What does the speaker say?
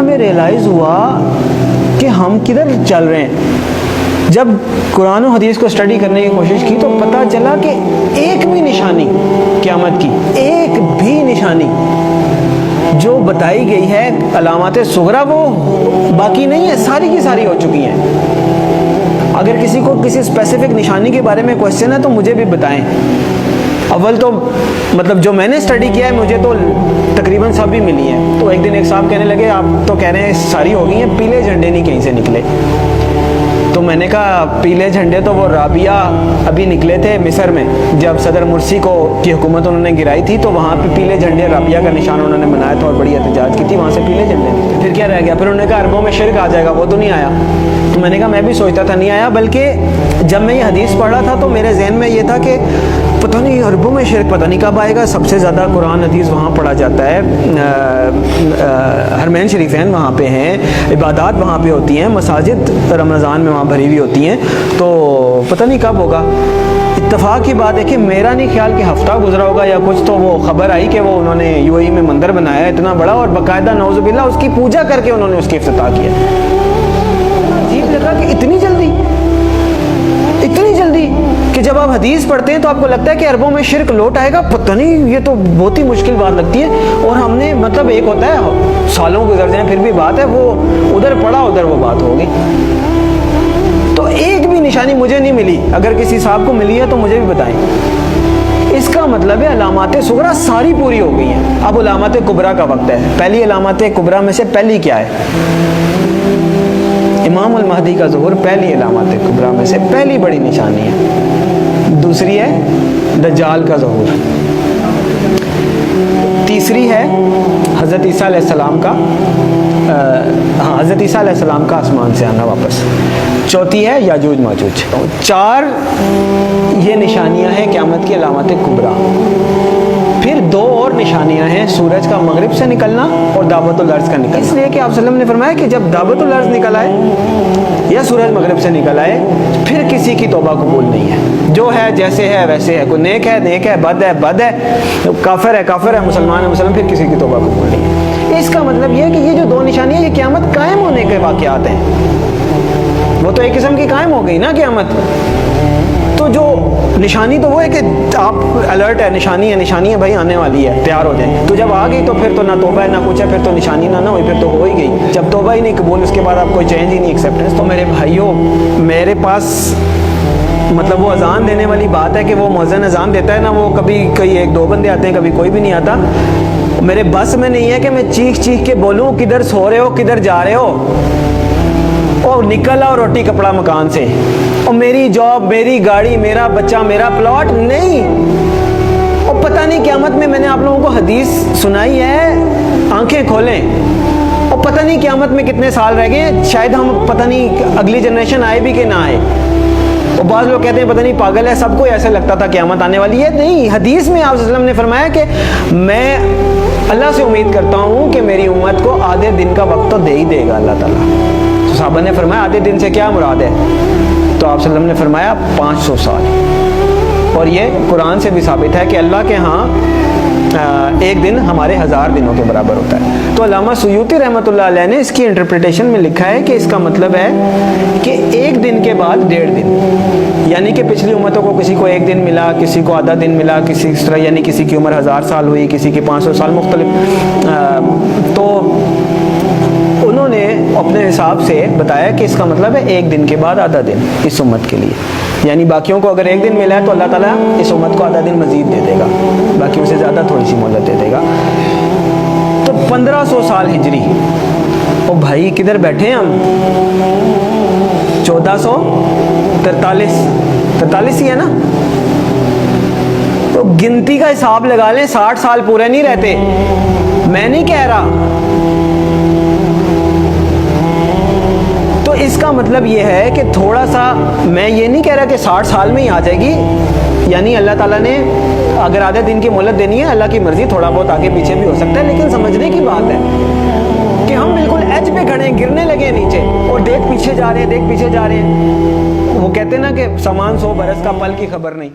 ہمیں ریئلائز ہوا کہ ہم کدھر چل رہے ہیں. جب قرآن و حدیث کو اسٹڈی کرنے کی کوشش کی تو پتہ چلا کہ ایک بھی نشانی قیامت کی، ایک بھی نشانی جو بتائی گئی ہے علامات صغریٰ وہ باقی نہیں ہے، ساری کی ساری ہو چکی ہیں. اگر کسی کو کسی اسپیسیفک نشانی کے بارے میں کوشچن ہے تو مجھے بھی بتائیں. اول تو مطلب جو میں نے اسٹڈی کیا ہے مجھے تو تقریباً سب بھی ملی ہیں. تو ایک دن ایک صاحب کہنے لگے آپ تو کہہ رہے ہیں ساری ہو گئی ہیں، پیلے جھنڈے نہیں کہیں سے نکلے. تو میں نے کہا پیلے جھنڈے تو وہ رابعہ ابھی نکلے تھے مصر میں، جب صدر مرسی کی حکومت انہوں نے گرائی تھی تو وہاں پہ پیلے جھنڈے رابعہ کا نشان انہوں نے بنایا تھا اور بڑی احتجاج کی تھی، وہاں سے پیلے جھنڈے نکلے. پھر کیا رہ گیا؟ پھر انہوں نے کہا عربوں میں شرک آ جائے گا، وہ تو نہیں آیا. تو میں نے کہا میں بھی سوچتا تھا نہیں آیا، بلکہ جب میں یہ حدیث پڑھ رہا تھا تو میرے ذہن میں یہ تھا کہ پتہ نہیں عربوں میں شرک پتہ نہیں کب آئے گا. سب سے زیادہ قرآن حدیث وہاں پڑھا جاتا ہے، حرمین شریفین وہاں پہ ہیں، عبادات وہاں پہ ہوتی ہیں، مساجد رمضان میں وہاں بھری ہوئی ہوتی ہیں. تو پتہ نہیں کب ہوگا. اتفاق کی بات ہے کہ میرا نہیں خیال کہ ہفتہ گزرا ہوگا یا کچھ، تو وہ خبر آئی کہ وہ انہوں نے UAE میں مندر بنایا ہے اتنا بڑا اور باقاعدہ نعوذ باللہ اس کی پوجا کر کے انہوں نے اس کی افتتاح کیا. عجیب لگا کہ اتنی جلدی کہ جب آپ حدیث پڑھتے ہیں تو آپ کو لگتا ہے کہ عربوں میں شرک لوٹ آئے گا. پتہ نہیں، یہ تو بہت ہی مشکل بات لگتی ہے. اور ہم نے مطلب ایک ہوتا ہے سالوں گزر جائیں پھر بھی بات ہے، وہ ادھر پڑھا ادھر وہ بات ہوگی. تو ایک بھی نشانی مجھے نہیں ملی. اگر کسی صاحب کو ملی ہے تو مجھے بھی بتائیں. اس کا مطلب ہے علامات صغریٰ ساری پوری ہو گئی ہیں. اب علامات کبریٰ کا وقت ہے. پہلی علامات کبریٰ میں سے پہلی کیا ہے؟ امام المہدی کا ظہور پہلی علامات کبریٰ میں سے پہلی بڑی نشانی ہے. دوسری ہے دجال کا ظہور. تیسری ہے حضرت عیسیٰ علیہ السلام کا حضرت عیسیٰ علیہ السلام کا آسمان سے آنا واپس. چوتھی ہے یاجوج ماجوج. 4 یہ نشانیاں ہیں قیامت کی علامات کبریٰ. پھر 2 اور نشانیاں ہیں، سورج کا مغرب سے نکلنا اور دعوت الارض کا نکلنا. اس لیے کہ آپ صلی اللہ علیہ وسلم نے فرمایا کہ جب دعوت الارض نکل آئے یا سورج مغرب سے نکل آئے پھر کسی کی توبہ قبول نہیں ہے. جو ہے جیسے ہے ویسے ہے، کوئی نیک ہے بد ہے کافر ہے مسلمان ہے مسلم، پھر کسی کی توبہ قبول نہیں ہے. اس کا مطلب یہ ہے کہ یہ جو 2 نشانیاں یہ قیامت قائم ہونے کے واقعات ہیں. وہ تو ایک قسم کی قائم ہو گئی نا قیامت. تو جو نشانی تو وہ ہے کہ آپ الرٹ ہے، نشانی ہے بھائی آنے والی ہے، تیار ہو جائیں. تو جب آ گئی تو پھر تو نہ توبہ ہے نہ کچھ ہے، پھر تو نشانی نہ ہوئی، پھر تو ہو ہی گئی. جب توبہ ہی نہیں قبول اس کے بعد آپ کوئی چینج ہی نہیں ایکسیپٹنس. تو میرے بھائیوں، میرے پاس مطلب وہ اذان دینے والی بات ہے کہ وہ مؤذن اذان دیتا ہے نا، وہ کبھی کوئی 1-2 بندے آتے ہیں، کبھی کوئی بھی نہیں آتا. میرے بس میں نہیں ہے کہ میں چیخ کے بولوں کدھر سو رہے ہو کدھر جا رہے ہو، اور نکل آؤ روٹی کپڑا مکان سے، اور میری جاب میری گاڑی میرا بچہ میرا پلاٹ نہیں. اور پتہ نہیں قیامت میں نے آپ لوگوں کو حدیث سنائی ہے، آنکھیں کھولیں. اور پتہ نہیں قیامت میں کتنے سال رہ گئے، شاید ہم پتہ نہیں اگلی جنریشن آئے بھی کہ نہ آئے. اور بعض لوگ کہتے ہیں پتہ نہیں پاگل ہے، سب کو ایسے لگتا تھا قیامت آنے والی ہے. نہیں، حدیث میں آپ صلی اللہ علیہ وسلم نے فرمایا کہ میں اللہ سے امید کرتا ہوں کہ میری امت کو آدھے دن کا وقت تو دے ہی دے گا اللہ تعالیٰ. تو صحابہ نے فرمایا آدھے دن سے کیا مراد ہے؟ تو آپ صلی اللہ علیہ وسلم نے فرمایا 500 سال. اور یہ قرآن سے بھی ثابت ہے کہ اللہ کے ہاں ایک دن ہمارے 1000 دنوں کے برابر ہوتا ہے. تو علامہ سیوطی رحمۃ اللہ علیہ نے اس کی انٹرپریٹیشن میں لکھا ہے کہ اس کا مطلب ہے کہ ایک دن کے بعد 1.5 دن، یعنی کہ پچھلی امتوں کو کسی کو 1 دن ملا، کسی کو آدھا دن ملا، کسی اس طرح، یعنی کسی کی عمر 1000 سال ہوئی، کسی کی 500 سال، مختلف. تو انہوں نے اپنے حساب سے بتایا کہ اس کا مطلب ہے 1 دن کے بعد آدھا دن اس امت کے لیے. یعنی باقیوں کو اگر 1 دن ملا ہے تو اللہ تعالیٰ اس امت کو آدھا دن مزید دے دے گا، باقیوں سے زیادہ تھوڑی سی مہلت دے دے گا. تو 1500 سال ہجری. او بھائی کدھر بیٹھے ہیں ہم؟ 1443 ہی ہے نا. تو گنتی کا حساب لگا لیں، 60 سال پورے نہیں رہتے. میں نہیں کہہ رہا. تو اس کا مطلب یہ ہے کہ تھوڑا سا، میں یہ نہیں کہہ رہا کہ 60 سال میں ہی آ جائے گی. یعنی اللہ تعالیٰ نے اگر آدھے دن کی مہلت دینی ہے، اللہ کی مرضی، تھوڑا بہت آگے پیچھے بھی ہو سکتا ہے. لیکن سمجھنے کی بات ہے کہ ہم بالکل ایج پہ کھڑے ہیں، گرنے لگے نیچے، اور دیکھ پیچھے جا رہے ہیں. وہ کہتے ہیں نا کہ سامان 100 برس کا، پل کی خبر نہیں.